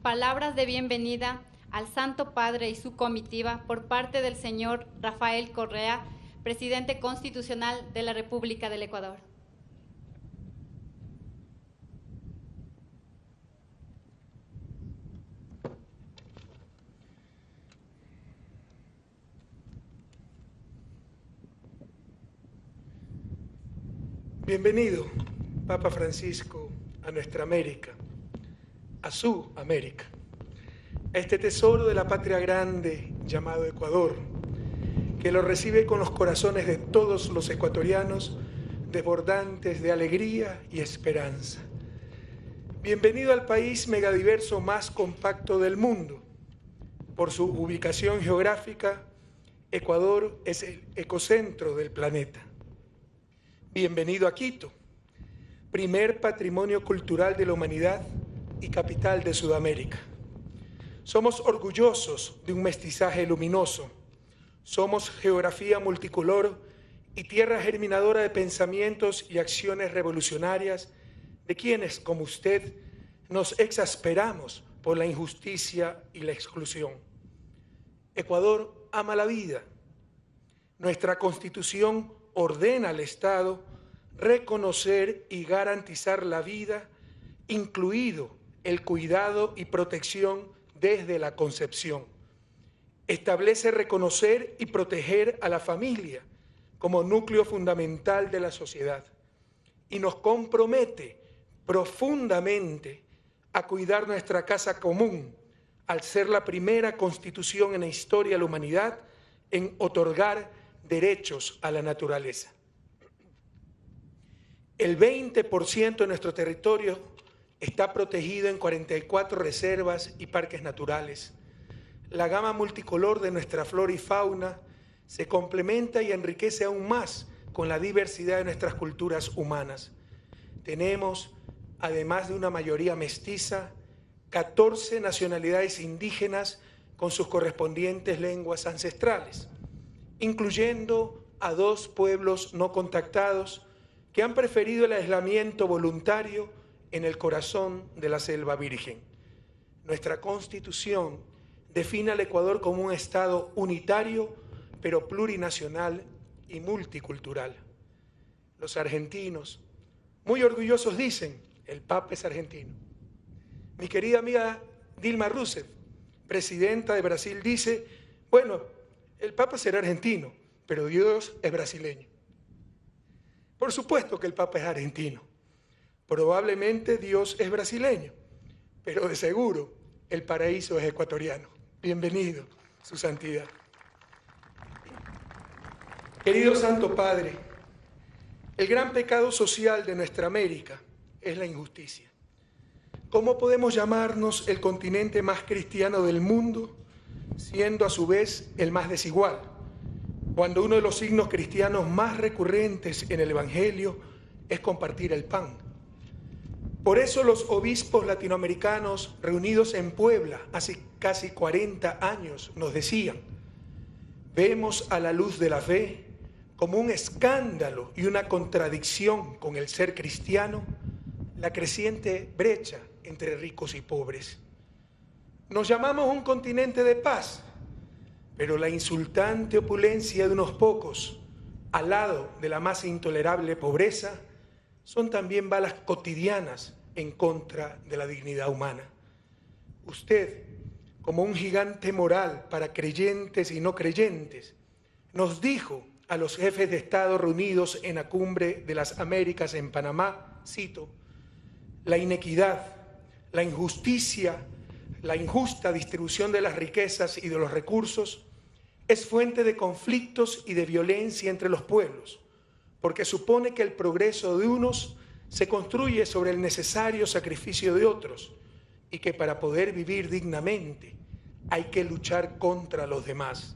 palabras de bienvenida al Santo Padre y su comitiva por parte del señor Rafael Correa, presidente constitucional de la República del Ecuador. Bienvenido, Papa Francisco, a nuestra América, a su América, a este tesoro de la patria grande llamado Ecuador, que lo recibe con los corazones de todos los ecuatorianos, desbordantes de alegría y esperanza. Bienvenido al país megadiverso más compacto del mundo. Por su ubicación geográfica, Ecuador es el ecocentro del planeta. Bienvenido a Quito, primer patrimonio cultural de la humanidad y capital de Sudamérica. Somos orgullosos de un mestizaje luminoso. Somos geografía multicolor y tierra germinadora de pensamientos y acciones revolucionarias de quienes, como usted, nos exasperamos por la injusticia y la exclusión. Ecuador ama la vida. Nuestra Constitución ordena al Estado reconocer y garantizar la vida, incluido el cuidado y protección desde la concepción. Establece reconocer y proteger a la familia como núcleo fundamental de la sociedad y nos compromete profundamente a cuidar nuestra casa común al ser la primera constitución en la historia de la humanidad en otorgar derechos a la naturaleza. El 20% de nuestro territorio está protegido en 44 reservas y parques naturales. La gama multicolor de nuestra flora y fauna se complementa y enriquece aún más con la diversidad de nuestras culturas humanas. Tenemos, además de una mayoría mestiza, 14 nacionalidades indígenas con sus correspondientes lenguas ancestrales, incluyendo a 2 pueblos no contactados que han preferido el aislamiento voluntario en el corazón de la selva virgen. Nuestra Constitución define al Ecuador como un Estado unitario, pero plurinacional y multicultural. Los argentinos, muy orgullosos, dicen, el Papa es argentino. Mi querida amiga Dilma Rousseff, presidenta de Brasil, dice, bueno, el Papa será argentino, pero Dios es brasileño. Por supuesto que el Papa es argentino. Probablemente Dios es brasileño, pero de seguro el paraíso es ecuatoriano. Bienvenido, su santidad. Querido Santo Padre, el gran pecado social de nuestra América es la injusticia. ¿Cómo podemos llamarnos el continente más cristiano del mundo, siendo a su vez el más desigual, cuando uno de los signos cristianos más recurrentes en el Evangelio es compartir el pan? Por eso los obispos latinoamericanos reunidos en Puebla hace casi 40 años nos decían: vemos a la luz de la fe como un escándalo y una contradicción con el ser cristiano la creciente brecha entre ricos y pobres. Nos llamamos un continente de paz, pero la insultante opulencia de unos pocos, al lado de la más intolerable pobreza, son también balas cotidianas en contra de la dignidad humana. Usted, como un gigante moral para creyentes y no creyentes, nos dijo a los jefes de Estado reunidos en la Cumbre de las Américas en Panamá, cito, la inequidad, la injusticia, la injusta distribución de las riquezas y de los recursos es fuente de conflictos y de violencia entre los pueblos, porque supone que el progreso de unos se construye sobre el necesario sacrificio de otros y que para poder vivir dignamente hay que luchar contra los demás.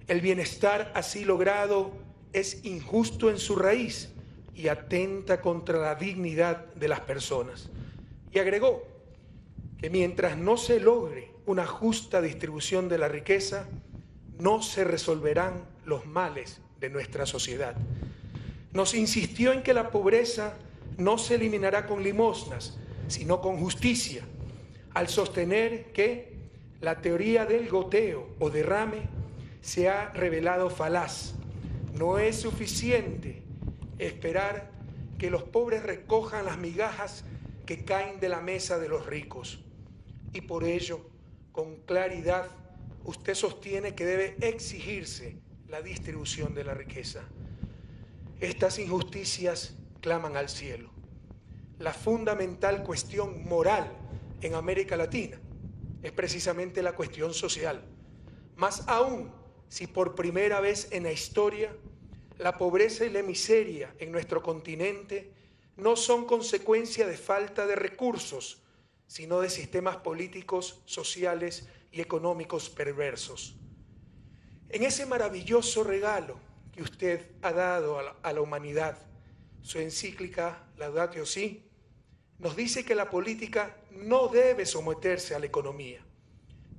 El bienestar así logrado es injusto en su raíz y atenta contra la dignidad de las personas. Y agregó que mientras no se logre una justa distribución de la riqueza, no se resolverán los males de nuestra sociedad. Nos insistió en que la pobreza no se eliminará con limosnas, sino con justicia, al sostener que la teoría del goteo o derrame se ha revelado falaz. No es suficiente esperar que los pobres recojan las migajas que caen de la mesa de los ricos. Y por ello, con claridad, usted sostiene que debe exigirse la distribución de la riqueza. Estas injusticias claman al cielo. La fundamental cuestión moral en América Latina es precisamente la cuestión social. Más aún, si por primera vez en la historia la pobreza y la miseria en nuestro continente no son consecuencia de falta de recursos, sino de sistemas políticos, sociales y económicos perversos. En ese maravilloso regalo que usted ha dado a la humanidad, su encíclica Laudatio Si, nos dice que la política no debe someterse a la economía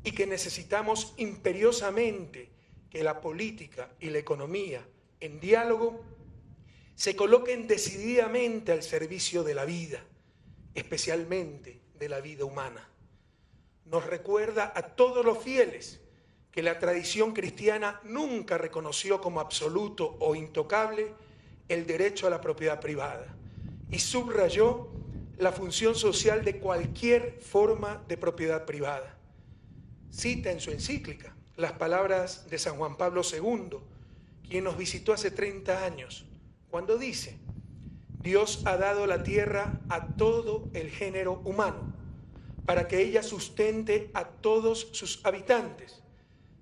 y que necesitamos imperiosamente que la política y la economía, en diálogo, se coloquen decididamente al servicio de la vida, especialmente de la vida humana. Nos recuerda a todos los fieles que la tradición cristiana nunca reconoció como absoluto o intocable el derecho a la propiedad privada y subrayó la función social de cualquier forma de propiedad privada. Cita en su encíclica las palabras de San Juan Pablo II, quien nos visitó hace 30 años, cuando dice: Dios ha dado la tierra a todo el género humano, para que ella sustente a todos sus habitantes,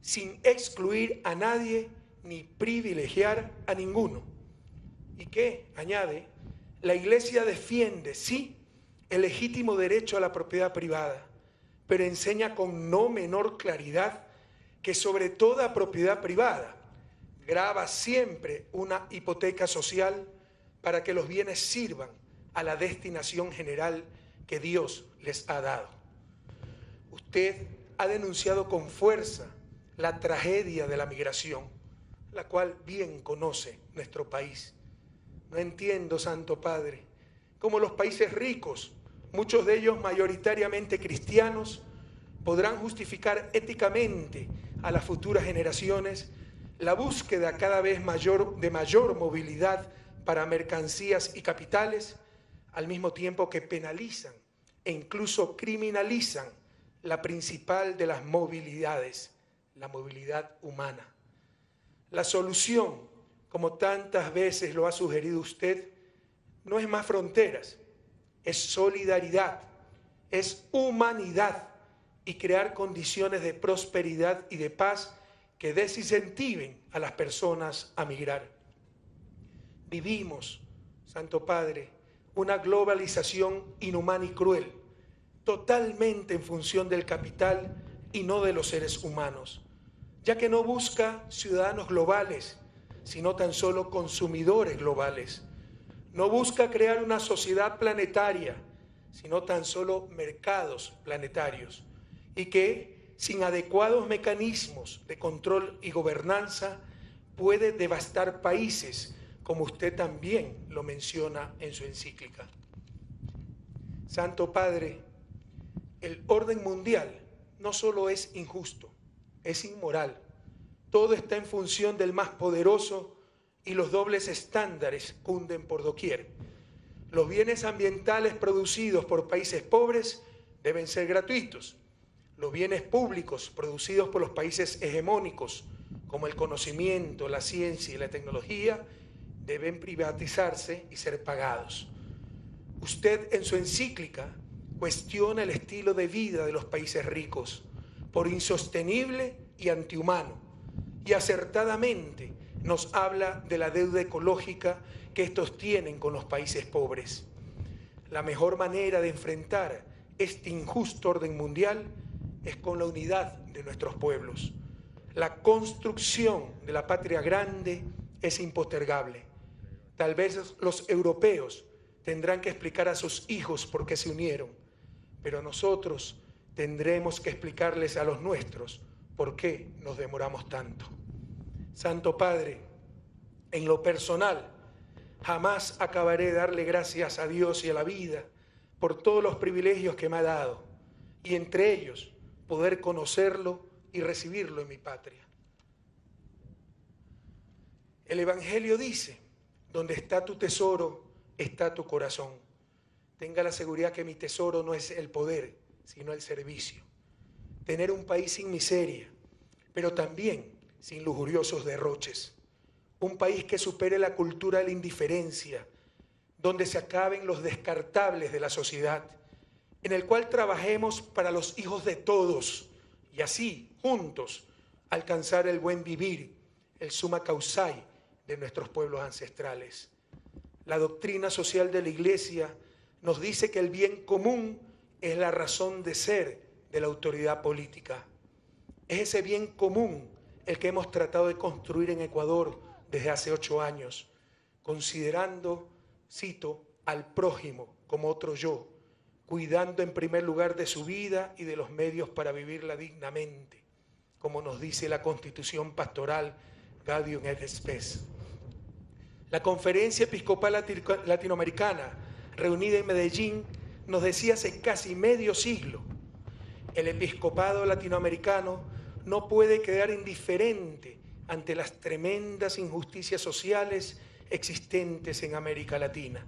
sin excluir a nadie ni privilegiar a ninguno. Y que, añade, la Iglesia defiende, sí, el legítimo derecho a la propiedad privada, pero enseña con no menor claridad que sobre toda propiedad privada grava siempre una hipoteca social para que los bienes sirvan a la destinación general que Dios les ha dado. Usted ha denunciado con fuerza la tragedia de la migración, la cual bien conoce nuestro país. No entiendo, Santo Padre, cómo los países ricos, muchos de ellos mayoritariamente cristianos, podrán justificar éticamente a las futuras generaciones la búsqueda cada vez de mayor movilidad para mercancías y capitales, al mismo tiempo que penalizan e incluso criminalizan la principal de las movilidades, la movilidad humana. La solución, como tantas veces lo ha sugerido usted, no es más fronteras, es solidaridad, es humanidad y crear condiciones de prosperidad y de paz que desincentiven a las personas a migrar. Vivimos, Santo Padre, una globalización inhumana y cruel, totalmente en función del capital y no de los seres humanos, ya que no busca ciudadanos globales, sino tan solo consumidores globales. No busca crear una sociedad planetaria, sino tan solo mercados planetarios, y que, sin adecuados mecanismos de control y gobernanza, puede devastar países, como usted también lo menciona en su encíclica. Santo Padre, el orden mundial no solo es injusto, es inmoral. Todo está en función del más poderoso y los dobles estándares cunden por doquier. Los bienes ambientales producidos por países pobres deben ser gratuitos. Los bienes públicos producidos por los países hegemónicos, como el conocimiento, la ciencia y la tecnología, deben privatizarse y ser pagados. Usted en su encíclica cuestiona el estilo de vida de los países ricos por insostenible y antihumano, y acertadamente nos habla de la deuda ecológica que estos tienen con los países pobres. La mejor manera de enfrentar este injusto orden mundial es con la unidad de nuestros pueblos. La construcción de la patria grande es impostergable. Tal vez los europeos tendrán que explicar a sus hijos por qué se unieron, pero nosotros tendremos que explicarles a los nuestros por qué nos demoramos tanto. Santo Padre, en lo personal, jamás acabaré de darle gracias a Dios y a la vida por todos los privilegios que me ha dado y entre ellos poder conocerlo y recibirlo en mi patria. El Evangelio dice, donde está tu tesoro, está tu corazón. Tenga la seguridad que mi tesoro no es el poder, sino el servicio. Tener un país sin miseria, pero también sin lujuriosos derroches. Un país que supere la cultura de la indiferencia, donde se acaben los descartables de la sociedad, en el cual trabajemos para los hijos de todos y así, juntos, alcanzar el buen vivir, el summa causae de nuestros pueblos ancestrales. La doctrina social de la Iglesia nos dice que el bien común es la razón de ser de la autoridad política. Es ese bien común el que hemos tratado de construir en Ecuador desde hace 8 años, considerando, cito, al prójimo como otro yo, cuidando en primer lugar de su vida y de los medios para vivirla dignamente, como nos dice la Constitución Pastoral Gaudium et Spes. La Conferencia Episcopal Latinoamericana, reunida en Medellín, nos decía hace casi medio siglo: el episcopado latinoamericano no puede quedar indiferente ante las tremendas injusticias sociales existentes en América Latina,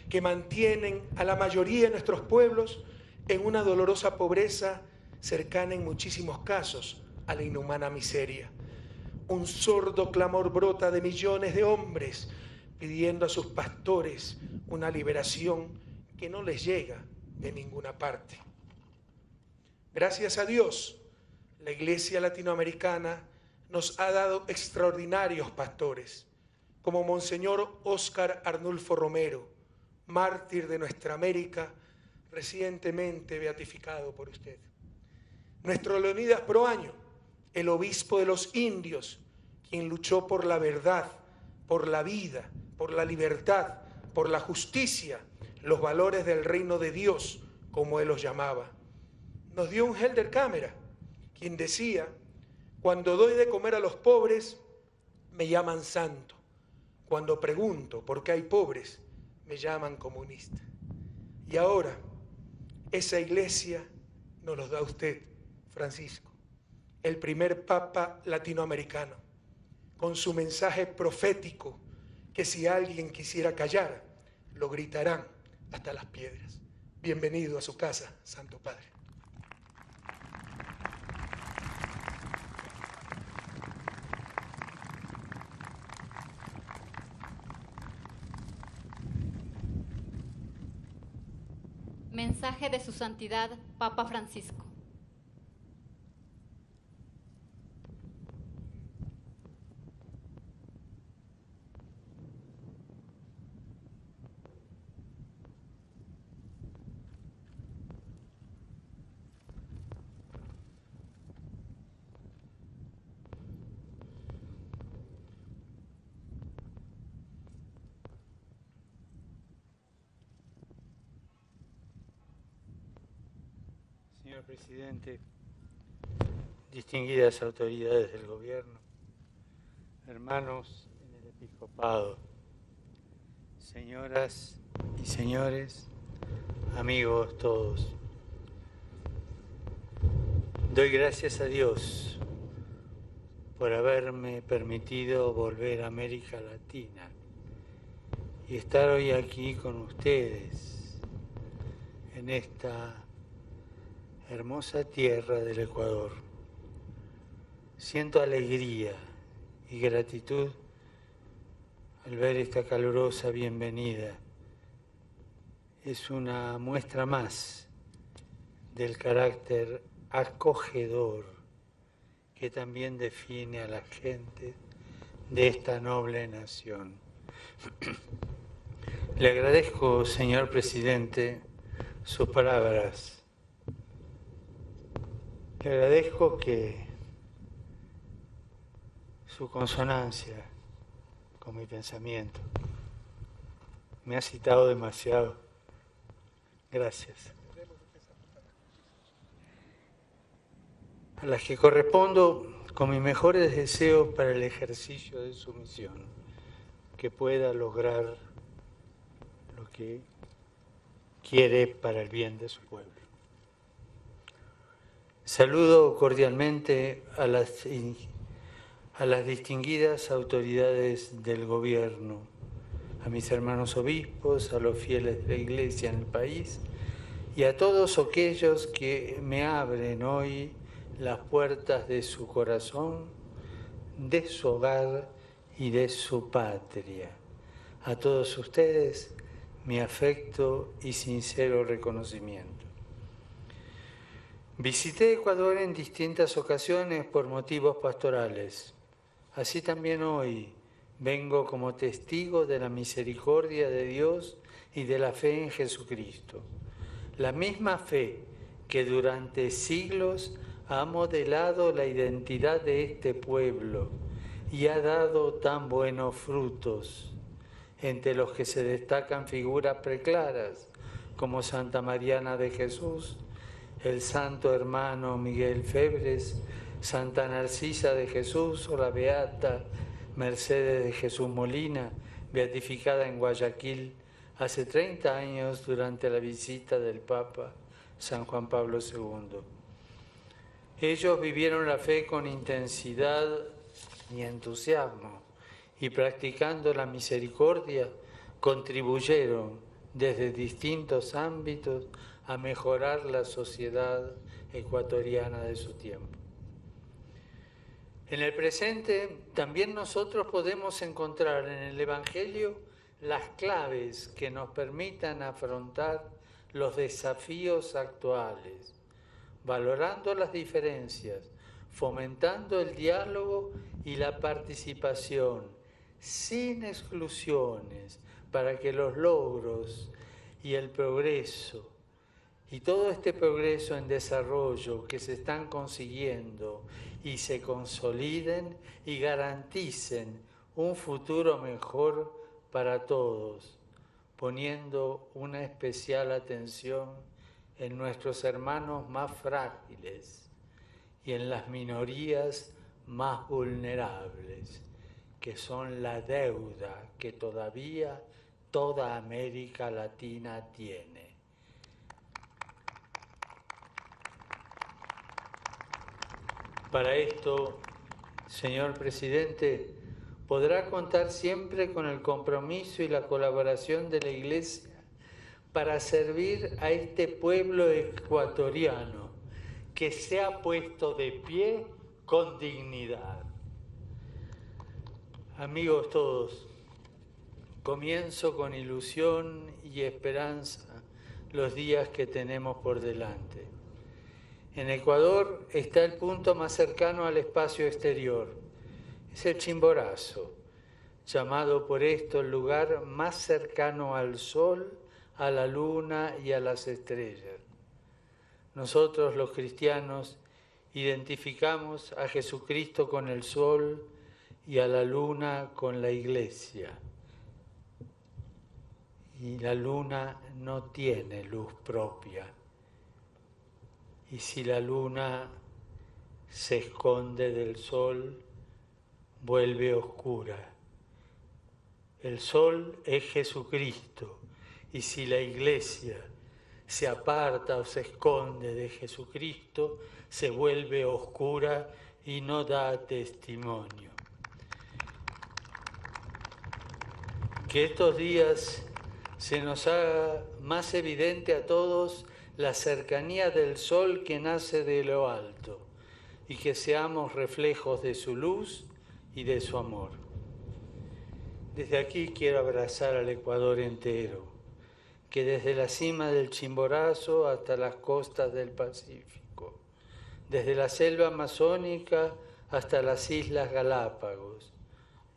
que mantienen a la mayoría de nuestros pueblos en una dolorosa pobreza cercana en muchísimos casos a la inhumana miseria. Un sordo clamor brota de millones de hombres pidiendo a sus pastores una liberación que no les llega de ninguna parte. Gracias a Dios, la Iglesia latinoamericana nos ha dado extraordinarios pastores, como Monseñor Óscar Arnulfo Romero, mártir de nuestra América, recientemente beatificado por usted. Nuestro Leonidas Proaño, el obispo de los indios, quien luchó por la verdad, por la vida, por la libertad, por la justicia, los valores del reino de Dios, como él los llamaba. Nos dio un Helder Cámara, quien decía: cuando doy de comer a los pobres, me llaman santo. Cuando pregunto por qué hay pobres, me llaman comunista. Y ahora, esa iglesia nos los da usted, Francisco, el primer papa latinoamericano, con su mensaje profético, que si alguien quisiera callar, lo gritarán hasta las piedras. Bienvenido a su casa, Santo Padre. Mensaje de su santidad, Papa Francisco. Señor Presidente, distinguidas autoridades del Gobierno, hermanos en el Episcopado, señoras y señores, amigos todos, doy gracias a Dios por haberme permitido volver a América Latina y estar hoy aquí con ustedes en esta hermosa tierra del Ecuador. Siento alegría y gratitud al ver esta calurosa bienvenida. Es una muestra más del carácter acogedor que también define a la gente de esta noble nación. Le agradezco, señor presidente, sus palabras. Le agradezco que su consonancia con mi pensamiento. Me ha citado demasiado. Gracias. A las que correspondo con mis mejores deseos para el ejercicio de su misión, que pueda lograr lo que quiere para el bien de su pueblo. Saludo cordialmente a las distinguidas autoridades del gobierno, a mis hermanos obispos, a los fieles de la Iglesia en el país y a todos aquellos que me abren hoy las puertas de su corazón, de su hogar y de su patria. A todos ustedes, mi afecto y sincero reconocimiento. Visité Ecuador en distintas ocasiones por motivos pastorales. Así también hoy vengo como testigo de la misericordia de Dios y de la fe en Jesucristo. La misma fe que durante siglos ha modelado la identidad de este pueblo y ha dado tan buenos frutos, entre los que se destacan figuras preclaras como Santa Mariana de Jesús, el santo hermano Miguel Febres, Santa Narcisa de Jesús o la beata Mercedes de Jesús Molina, beatificada en Guayaquil hace 30 años durante la visita del Papa San Juan Pablo II. Ellos vivieron la fe con intensidad y entusiasmo y practicando la misericordia contribuyeron desde distintos ámbitos a mejorar la sociedad ecuatoriana de su tiempo. En el presente también nosotros podemos encontrar en el Evangelio las claves que nos permitan afrontar los desafíos actuales, valorando las diferencias, fomentando el diálogo y la participación, sin exclusiones, para que los logros y el progreso y todo este progreso en desarrollo que se están consiguiendo y se consoliden y garanticen un futuro mejor para todos, poniendo una especial atención en nuestros hermanos más frágiles y en las minorías más vulnerables, que son la deuda que todavía toda América Latina tiene. Para esto, señor presidente, podrá contar siempre con el compromiso y la colaboración de la Iglesia para servir a este pueblo ecuatoriano que se ha puesto de pie con dignidad. Amigos todos, comienzo con ilusión y esperanza los días que tenemos por delante. En Ecuador está el punto más cercano al espacio exterior. Es el Chimborazo, llamado por esto el lugar más cercano al Sol, a la Luna y a las estrellas. Nosotros los cristianos identificamos a Jesucristo con el Sol y a la Luna con la Iglesia. Y la Luna no tiene luz propia. Y si la luna se esconde del sol, vuelve oscura. El sol es Jesucristo, y si la Iglesia se aparta o se esconde de Jesucristo, se vuelve oscura y no da testimonio. Que estos días se nos haga más evidente a todos la cercanía del sol que nace de lo alto y que seamos reflejos de su luz y de su amor. Desde aquí quiero abrazar al Ecuador entero, que desde la cima del Chimborazo hasta las costas del Pacífico, desde la selva amazónica hasta las Islas Galápagos,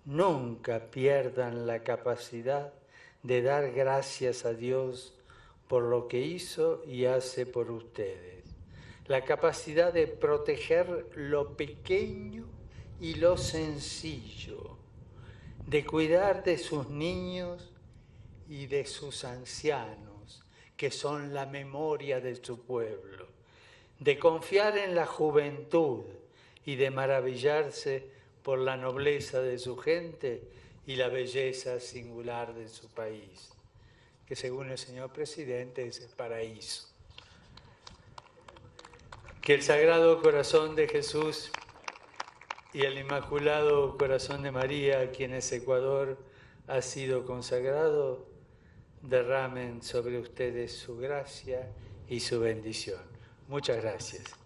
nunca pierdan la capacidad de dar gracias a Dios por lo que hizo y hace por ustedes. La capacidad de proteger lo pequeño y lo sencillo, de cuidar de sus niños y de sus ancianos, que son la memoria de su pueblo, de confiar en la juventud y de maravillarse por la nobleza de su gente y la belleza singular de su país, que según el señor presidente es el paraíso. Que el Sagrado Corazón de Jesús y el Inmaculado Corazón de María, a quienes Ecuador ha sido consagrado, derramen sobre ustedes su gracia y su bendición. Muchas gracias.